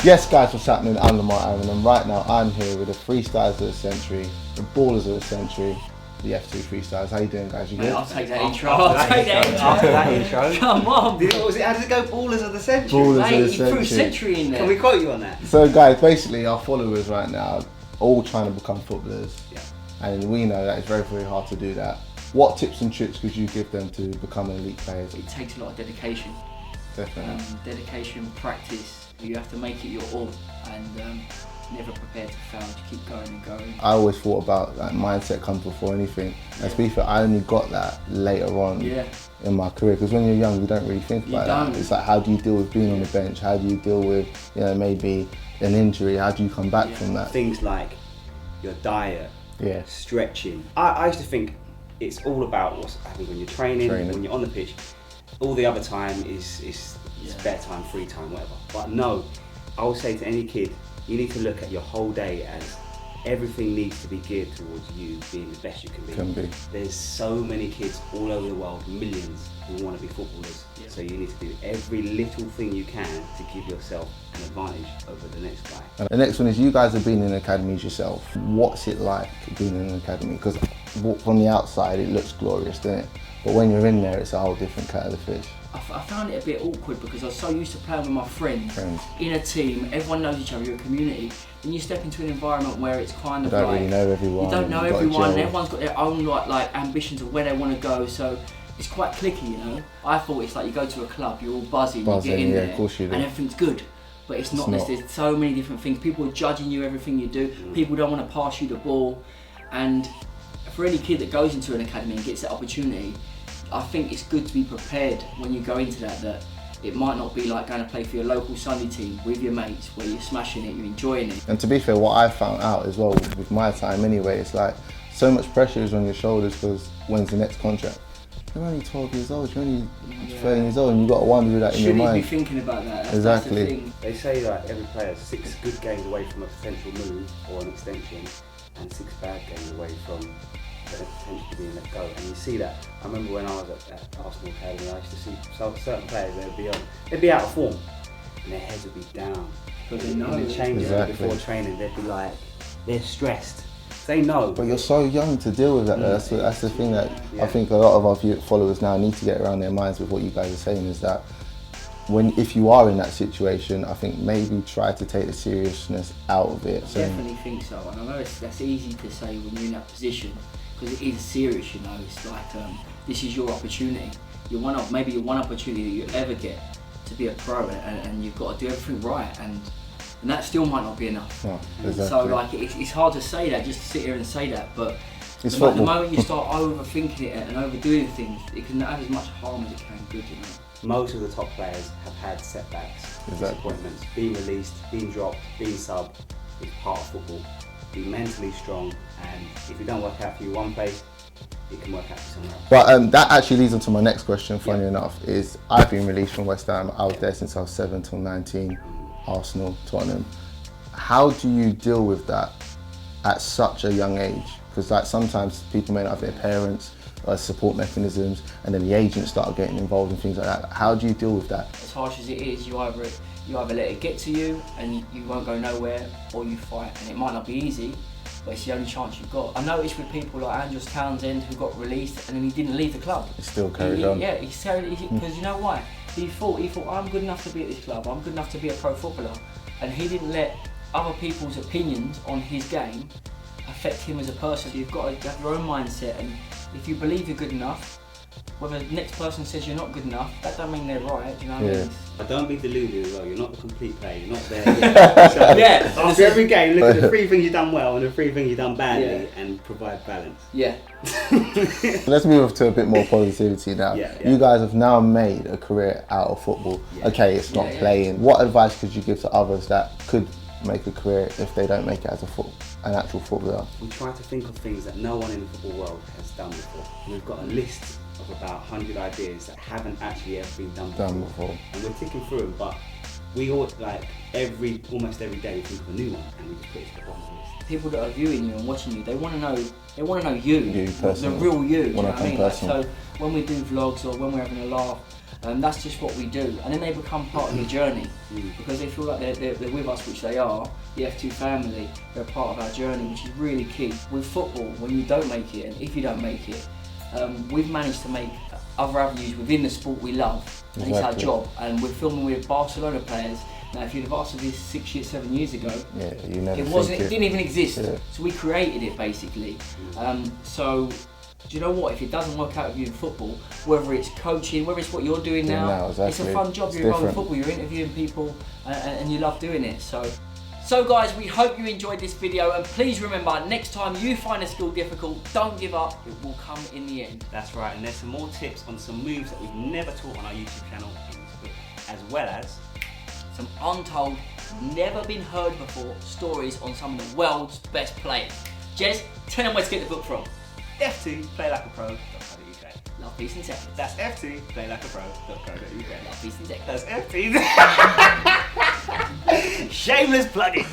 Yes guys, what's happening? I'm Lamar Aaron, and right now I'm here with the freestylers of the century, the ballers of the century, the F2 Freestylers. How you doing guys? You good? I'll take that intro. After that intro. Come on. What was it? How does it go? Ballers of the century. Ballers Mate, of the you threw century. century in there. Can we quote you on that? So guys, basically our followers right now all trying to become footballers. Yeah. And we know that it's very, very hard to do that. What tips and tricks could you give them to become elite players? It takes a lot of dedication. Definitely. Dedication, practice. You have to make it your all, and never prepared to fail. To keep going and going. I always thought about that mindset comes before anything. And to be fair, I only got that later on in my career, because when you're young you don't really think about that. It's like, how do you deal with being on the bench? How do you deal with, you know, maybe an injury? How do you come back from that? Things like your diet, Yeah. stretching. I used to think it's all about what's happening when you're training, when you're on the pitch. All the other time is spare time, free time, whatever. But no, I would say to any kid, you need to look at your whole day as everything needs to be geared towards you being the best you can be. There's so many kids all over the world, millions, who want to be footballers. Yeah. So you need to do every little thing you can to give yourself an advantage over the next guy. And the next one is, you guys have been in academies yourself. What's it like being in an academy? Because from the outside it looks glorious, doesn't it? But when you're in there, it's a whole different kettle of fish. I found it a bit awkward because I was so used to playing with my friends. In a team, everyone knows each other, you're a community. Then you step into an environment where it's kind of you don't really know everyone. You don't know everyone, and everyone's got their own like ambitions of where they want to go, so it's quite cliquey, you know. I thought it's like you go to a club, you're all buzzing, you get in there, of course you do. and everything's good. But it's not. There's so many different things. People are judging you, everything you do. People don't want to pass you the ball. And for any kid that goes into an academy and gets that opportunity, I think it's good to be prepared when you go into that it might not be like going to play for your local Sunday team with your mates where you're smashing it, you're enjoying it. And to be fair, what I found out as well with my time anyway, it's like so much pressure is on your shoulders, because when's the next contract? You're only 12 years old, you're only 13 years old, and you've got to wonder that in your mind. Shouldn't be thinking about that. Exactly. That's the thing. They say that every player is 6 good games away from a potential move or an extension, and 6 bad games away from potentially being let go. And you see that. I remember when I was at Arsenal Academy, I used to see certain players, they'd be out of form and their heads would be down. But they know. In the change room before training, they'd be like, they're stressed. They know. But you're so young to deal with that. That's the thing that I think a lot of our followers now need to get around their minds with what you guys are saying, is that if you are in that situation, I think maybe try to take the seriousness out of it. I definitely think so, and I know that's easy to say when you're in that position, because it is serious, you know. It's like this is your opportunity. Maybe your one opportunity that you ever get to be a pro, and you've got to do everything right, and that still might not be enough. No, exactly. So like it's hard to say that, just to sit here and say that, but it's the moment you start overthinking it and overdoing things, it can have as much harm as it can good, you know. Most of the top players have had setbacks, disappointments, being released, being dropped, being subbed. It's part of football. Be mentally strong, and if it don't work out for you one place, it can work out for somewhere else. But that actually leads on to my next question, funny enough, is I've been released from West Ham. I was there since I was 7 till 19, Arsenal, Tottenham. How do you deal with that at such a young age? Because like sometimes people may not have their parents support mechanisms, and then the agents start getting involved in things like that. How do you deal with that? As harsh as it is, you either let it get to you and you won't go nowhere, or you fight, and it might not be easy, but it's the only chance you've got. I noticed with people like Andros Townsend, who got released and then he didn't leave the club. He still carried on. Yeah, because you know why? He thought I'm good enough to be at this club, I'm good enough to be a pro footballer, and he didn't let other people's opinions on his game affect him as a person. You've got to have your own mindset, and if you believe you're good enough, whether the next person says you're not good enough, that don't mean they're right, do you know what I mean? But don't be deluded as well, you're not the complete player, you're not there yet. So after every game, look at the 3 things you've done well and the 3 things you've done badly, and provide balance. Yeah. Let's move to a bit more positivity now. You guys have now made a career out of football. Okay, it's not playing. What advice could you give to others that could make a career if they don't make it as an actual footballer? We try to think of things that no one in the football world has done before. And we've got a list of about 100 ideas that haven't actually ever been done before. And we're ticking through them, but we all, like almost every day we think of a new one, and we just put it to the bottom of the list. People that are viewing you and watching you, they want to know you, personally. the real you. Do you know what I mean? Like, so when we do vlogs or when we're having a laugh, That's just what we do, and then they become part of the journey because they feel like they're with us, which they are. The F2 family, they're part of our journey, which is really key. With football, when you don't make it, and if you don't make it, we've managed to make other avenues within the sport we love, and it's our job. And we're filming with Barcelona players. Now, if you'd have asked us this 6 years, 7 years ago, it didn't even exist. Yeah. So we created it basically. So. Do you know what? If it doesn't work out with you in football, whether it's coaching, whether it's what you're doing now, it's a fun job. You're involved in football, you're interviewing people, and you love doing it. So guys, we hope you enjoyed this video, and please remember, next time you find a skill difficult, don't give up, it will come in the end. That's right, and there's some more tips on some moves that we've never taught on our YouTube channel, as well as some untold, never been heard before stories on some of the world's best players. Jez, tell them where to get the book from. F2 playlikeapro.co.uk. Love, peace and seconds. That's F2 playlikeapro.co.uk. Love, peace and seconds. That's F2. Shameless plug-in.